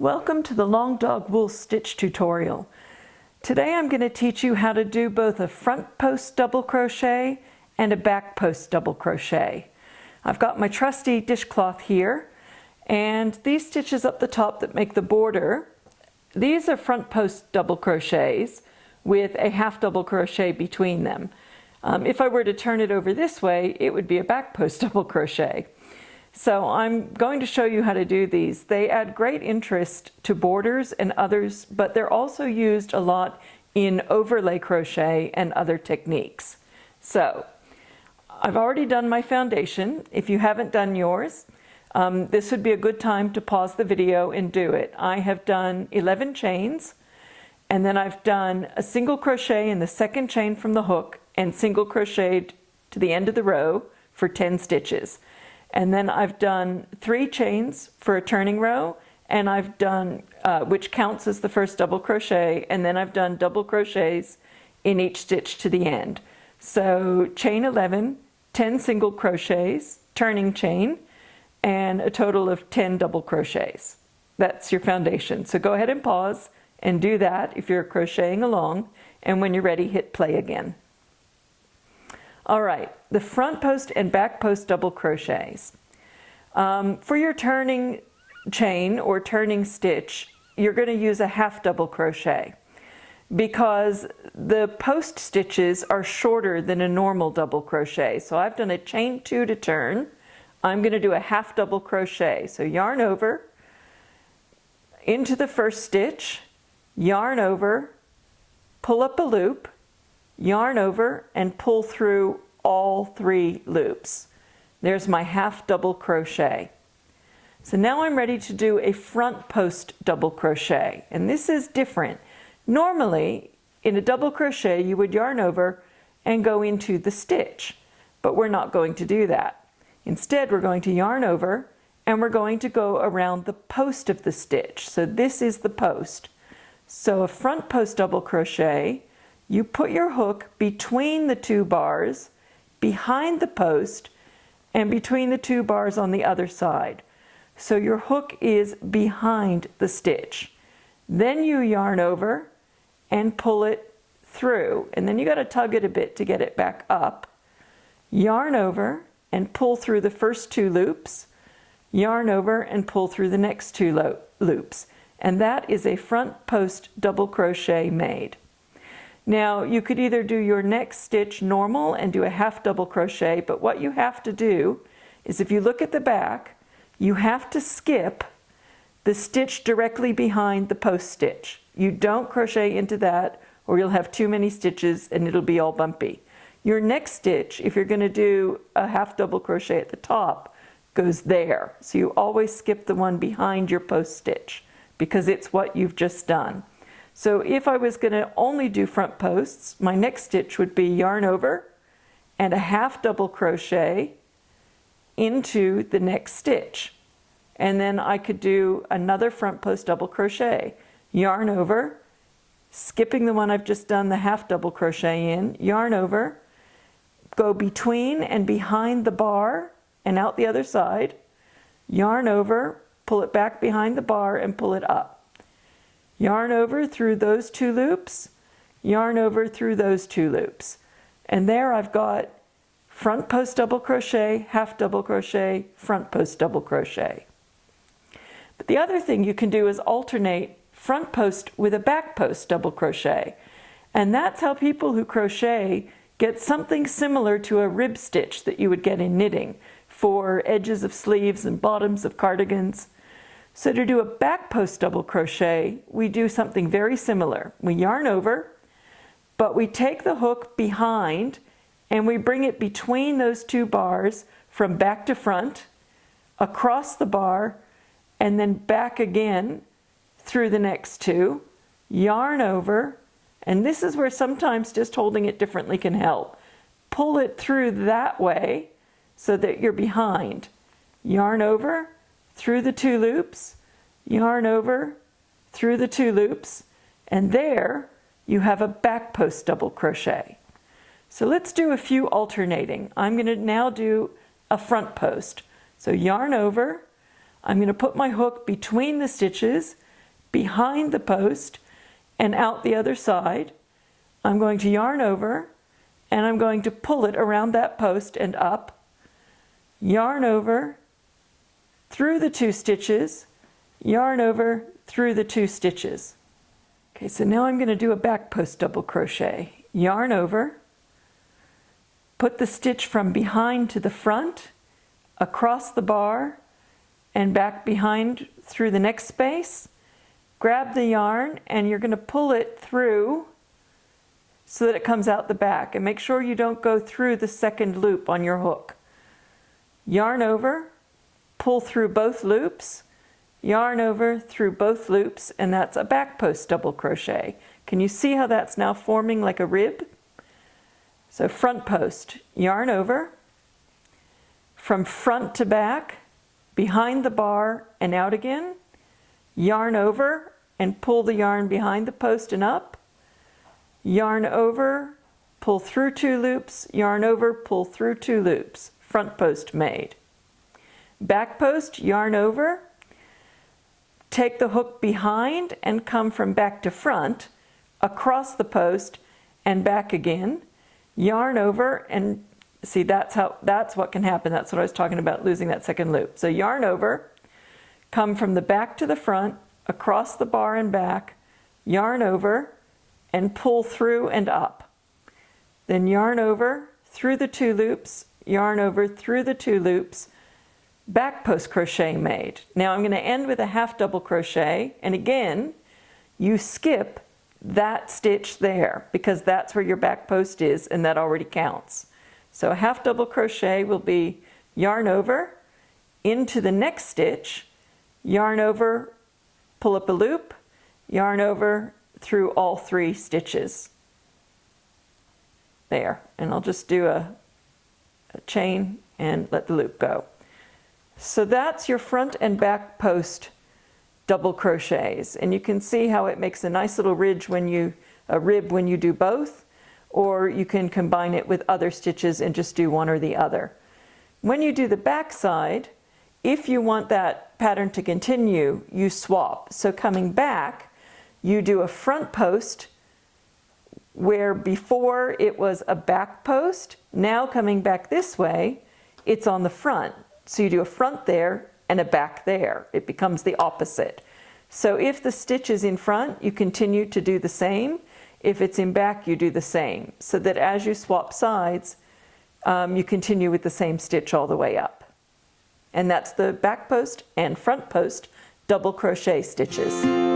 Welcome to the Long Dog Wool Stitch tutorial. Today I'm going to teach you how to do both a front post double crochet and a back post double crochet. I've got my trusty dishcloth here, and these stitches up the top that make the border, these are front post double crochets with a half double crochet between them. If I were to turn it over this way, it would be a back post double crochet. So I'm going to show you how to do these. They add great interest to borders and others, but they're also used a lot in overlay crochet and other techniques. So I've already done my foundation. If you haven't done yours, this would be a good time to pause the video and do it. I have done 11 chains, and then I've done a single crochet in the second chain from the hook and single crocheted to the end of the row for 10 stitches. And then I've done 3 chains for a turning row, and I've done, which counts as the first double crochet, and then I've done double crochets in each stitch to the end. So chain 11, 10 single crochets, turning chain, and a total of 10 double crochets. That's your foundation. So go ahead and pause and do that if you're crocheting along, and when you're ready, hit play again. All right, the front post and back post double crochets. For your turning chain or turning stitch, you're going to use a half double crochet because the post stitches are shorter than a normal double crochet. So I've done a chain 2 to turn. I'm going to do a half double crochet. So yarn over into the first stitch, yarn over, pull up a loop, yarn over, and pull through all 3 loops. There's my half double crochet. So now I'm ready to do a front post double crochet, and this is different. Normally in a double crochet you would yarn over and go into the stitch, but we're not going to do that. Instead, we're going to yarn over and we're going to go around the post of the stitch. So this is the post. So a front post double crochet, you put your hook between the 2 bars, behind the post, and between the 2 bars on the other side. So your hook is behind the stitch. Then you yarn over and pull it through, and then you got to tug it a bit to get it back up. Yarn over and pull through the first 2 loops, yarn over and pull through the next 2 loops, and that is a front post double crochet made. Now you could either do your next stitch normal and do a half double crochet, but what you have to do is, if you look at the back, you have to skip the stitch directly behind the post stitch. You don't crochet into that, or you'll have too many stitches and it'll be all bumpy. Your next stitch, if you're going to do a half double crochet at the top, goes there. So you always skip the one behind your post stitch because it's what you've just done. So if I was going to only do front posts, my next stitch would be yarn over and a half double crochet into the next stitch. And then I could do another front post double crochet, yarn over, skipping the one I've just done the half double crochet in, yarn over, go between and behind the bar and out the other side, yarn over, pull it back behind the bar and pull it up. Yarn over through those 2 loops, yarn over through those 2 loops. And there I've got front post double crochet, half double crochet, front post double crochet. But the other thing you can do is alternate front post with a back post double crochet. And that's how people who crochet get something similar to a rib stitch that you would get in knitting for edges of sleeves and bottoms of cardigans. So to do a back post double crochet, we do something very similar. We yarn over, but we take the hook behind and we bring it between those 2 bars from back to front, across the bar, and then back again through the next 2, yarn over, and this is where sometimes just holding it differently can help. Pull it through that way so that you're behind. Yarn over, through the 2 loops, yarn over, through the 2 loops, and there you have a back post double crochet. So let's do a few alternating. I'm going to now do a front post. So yarn over, I'm going to put my hook between the stitches, behind the post and out the other side. I'm going to yarn over, and I'm going to pull it around that post and up, yarn over, through the 2 stitches, yarn over, through the 2 stitches. Okay, so now I'm going to do a back post double crochet. Yarn over, put the stitch from behind to the front, across the bar, and back behind through the next space. Grab the yarn, and you're going to pull it through so that it comes out the back. And make sure you don't go through the second loop on your hook. Yarn over, pull through both loops, yarn over through both loops, and that's a back post double crochet. Can you see how that's now forming like a rib? So front post, yarn over, from front to back, behind the bar and out again, yarn over and pull the yarn behind the post and up, yarn over, pull through 2 loops, yarn over, pull through 2 loops, front post made. Back post, yarn over, take the hook behind and come from back to front, across the post and back again, yarn over, and see that's what can happen. That's what I was talking about, losing that second loop. So yarn over, come from the back to the front, across the bar and back, yarn over, and pull through and up. Then yarn over, through the 2 loops, yarn over, through the 2 loops, back post crochet made. Now I'm going to end with a half double crochet, and again, you skip that stitch there because that's where your back post is, and that already counts. So a half double crochet will be yarn over, into the next stitch, yarn over, pull up a loop, yarn over through all 3 stitches. There, and I'll just do a chain and let the loop go. So that's your front and back post double crochets, and you can see how it makes a nice little rib when you do both, or you can combine it with other stitches and just do one or the other. When you do the back side, if you want that pattern to continue, you swap. So coming back, you do a front post where before it was a back post. Now coming back this way, it's on the front. So you do a front there and a back there. It becomes the opposite. So if the stitch is in front, you continue to do the same. If it's in back, you do the same. So that as you swap sides, you continue with the same stitch all the way up. And that's the back post and front post double crochet stitches.